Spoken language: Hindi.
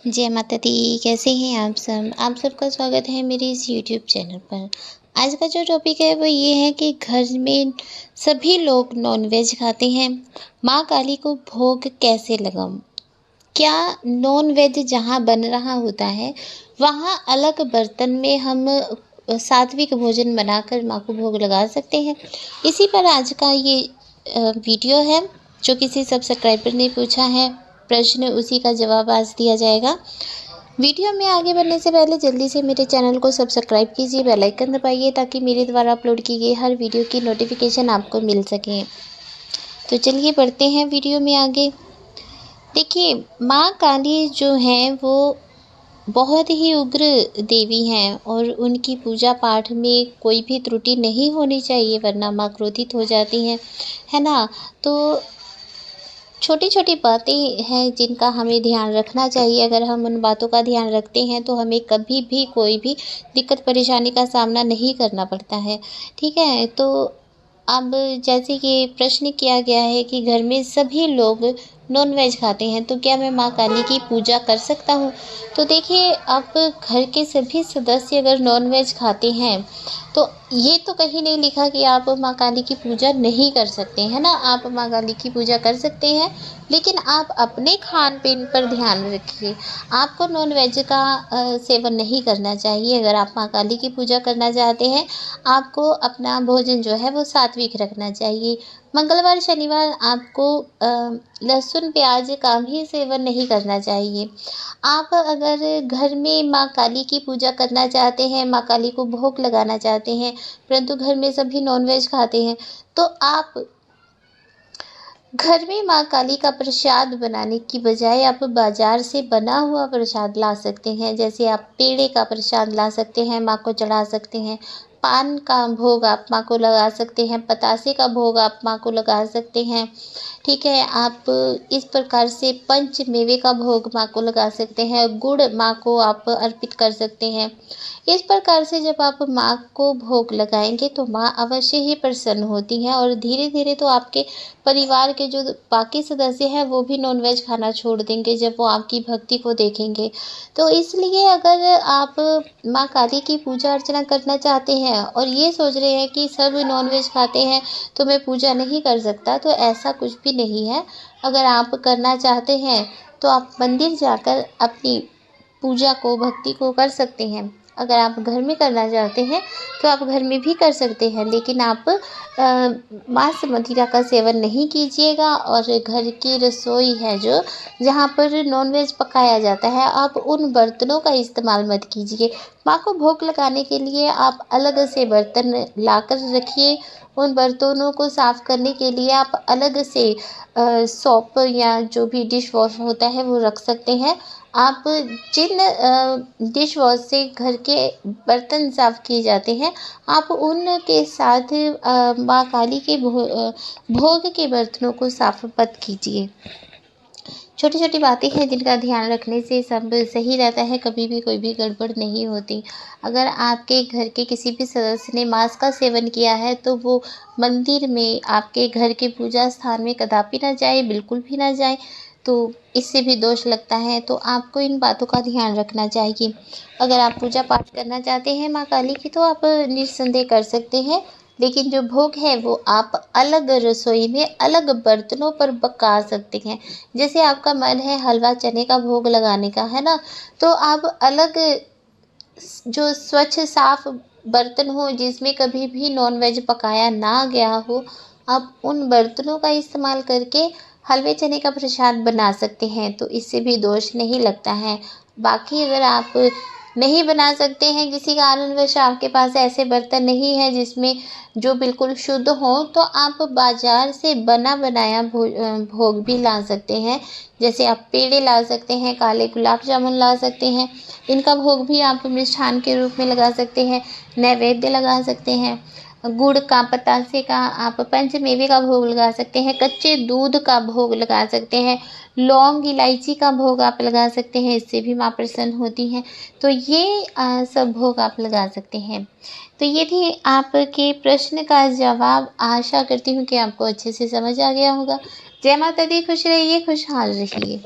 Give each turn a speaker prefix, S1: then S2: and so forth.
S1: जय माता दी। कैसे हैं आप सबका स्वागत है मेरे इस यूट्यूब चैनल पर। आज का जो टॉपिक है वो ये है कि घर में सभी लोग नॉनवेज खाते हैं, माँ काली को भोग कैसे लगाऊं? क्या नॉनवेज जहाँ बन रहा होता है वहाँ अलग बर्तन में हम सात्विक भोजन बनाकर माँ को भोग लगा सकते हैं? इसी पर आज का ये वीडियो है। जो किसी सब्सक्राइबर ने पूछा है प्रश्न, उसी का जवाब आज दिया जाएगा। वीडियो में आगे बढ़ने से पहले जल्दी से मेरे चैनल को सब्सक्राइब कीजिए, बेल आइकन दबाइए ताकि मेरे द्वारा अपलोड की गई हर वीडियो की नोटिफिकेशन आपको मिल सके। तो चलिए बढ़ते हैं वीडियो में आगे। देखिए, माँ काली जो हैं वो बहुत ही उग्र देवी हैं और उनकी पूजा पाठ में कोई भी त्रुटि नहीं होनी चाहिए, वरना माँ क्रोधित हो जाती हैं, है ना। तो छोटी छोटी बातें हैं जिनका हमें ध्यान रखना चाहिए। अगर हम उन बातों का ध्यान रखते हैं तो हमें कभी भी कोई भी दिक्कत परेशानी का सामना नहीं करना पड़ता है, ठीक है। तो अब जैसे कि प्रश्न किया गया है कि घर में सभी लोग नॉनवेज खाते हैं तो क्या मैं माँ काली की पूजा कर सकता हूँ? तो देखिए, अब घर के सभी सदस्य अगर नॉनवेज खाते हैं तो ये तो कहीं नहीं लिखा कि आप माँ काली की पूजा नहीं कर सकते, है ना। आप माँ काली की पूजा कर सकते हैं, लेकिन आप अपने खान पीन पर ध्यान रखिए। आपको नॉनवेज का सेवन नहीं करना चाहिए। अगर आप माँ काली की पूजा करना चाहते हैं, आपको अपना भोजन जो है वो सात्विक रखना चाहिए। मंगलवार शनिवार आपको लहसुन प्याज का भी सेवन नहीं करना चाहिए। आप अगर घर में माँ काली की पूजा करना चाहते हैं, माँ काली को भोग लगाना चाहते हैं, परंतु घर में सभी नॉनवेज खाते हैं, तो आप घर में माँ काली का प्रसाद बनाने की बजाय आप बाज़ार से बना हुआ प्रसाद ला सकते हैं। जैसे आप पेड़े का प्रसाद ला सकते हैं, माँ को चढ़ा सकते हैं। पान का भोग आप माँ को लगा सकते हैं। बतासे का भोग आप माँ को लगा सकते हैं, ठीक है। आप इस प्रकार से पंच मेवे का भोग माँ को लगा सकते हैं। गुड़ माँ को आप अर्पित कर सकते हैं। इस प्रकार से जब आप माँ को भोग लगाएंगे तो माँ अवश्य ही प्रसन्न होती हैं और धीरे धीरे तो आपके परिवार के जो बाकी सदस्य हैं वो भी नॉनवेज खाना छोड़ देंगे जब वो आपकी भक्ति को देखेंगे। तो इसलिए अगर आप माँ काली की पूजा अर्चना करना चाहते हैं और ये सोच रहे हैं कि सब नॉनवेज खाते हैं तो मैं पूजा नहीं कर सकता, तो ऐसा कुछ भी नहीं है। अगर आप करना चाहते हैं तो आप मंदिर जाकर अपनी पूजा को, भक्ति को कर सकते हैं। अगर आप घर में करना चाहते हैं तो आप घर में भी कर सकते हैं, लेकिन आप मांस मदिरा का सेवन नहीं कीजिएगा। और घर की रसोई है जो जहाँ पर नॉनवेज पकाया जाता है, आप उन बर्तनों का इस्तेमाल मत कीजिए। माँ को भोग लगाने के लिए आप अलग से बर्तन लाकर रखिए। उन बर्तनों को साफ़ करने के लिए आप अलग से सोप या जो भी डिश वॉश होता है वो रख सकते हैं। आप जिन डिश वॉश से घर के बर्तन साफ़ किए जाते हैं, आप उनके साथ माँ काली के भोग के बर्तनों को साफ़ मत कीजिए। छोटी छोटी बातें हैं जिनका ध्यान रखने से सब सही रहता है, कभी भी कोई भी गड़बड़ नहीं होती। अगर आपके घर के किसी भी सदस्य ने मांस का सेवन किया है तो वो मंदिर में, आपके घर के पूजा स्थान में कदापि ना जाए, बिल्कुल भी ना जाए, तो इससे भी दोष लगता है। तो आपको इन बातों का ध्यान रखना चाहिए। अगर आप पूजा पाठ करना चाहते हैं माँ काली की तो आप निस्संदेह कर सकते हैं, लेकिन जो भोग है वो आप अलग रसोई में अलग बर्तनों पर पका सकते हैं। जैसे आपका मन है हलवा चने का भोग लगाने का, है ना, तो आप अलग जो स्वच्छ साफ बर्तन हो जिसमें कभी भी नॉनवेज पकाया ना गया हो, आप उन बर्तनों का इस्तेमाल करके हलवे चने का प्रसाद बना सकते हैं, तो इससे भी दोष नहीं लगता है। बाकी अगर आप नहीं बना सकते हैं, किसी कारणवश आपके पास ऐसे बर्तन नहीं है जिसमें जो बिल्कुल शुद्ध हो, तो आप बाज़ार से बना बनाया भोग भी ला सकते हैं। जैसे आप पेड़े ला सकते हैं, काले गुलाब जामुन ला सकते हैं। इनका भोग भी आप मिष्ठान के रूप में लगा सकते हैं, नैवेद्य लगा सकते हैं। गुड़ का, बतासे का आप पंचमेवे का भोग लगा सकते हैं। कच्चे दूध का भोग लगा सकते हैं। लौंग इलायची का भोग आप लगा सकते हैं, इससे भी माँ प्रसन्न होती हैं। तो ये सब भोग आप लगा सकते हैं। तो ये थी आपके प्रश्न का जवाब। आशा करती हूँ कि आपको अच्छे से समझ आ गया होगा। जय माता दी। खुश रहिए, खुशहाल रहिए।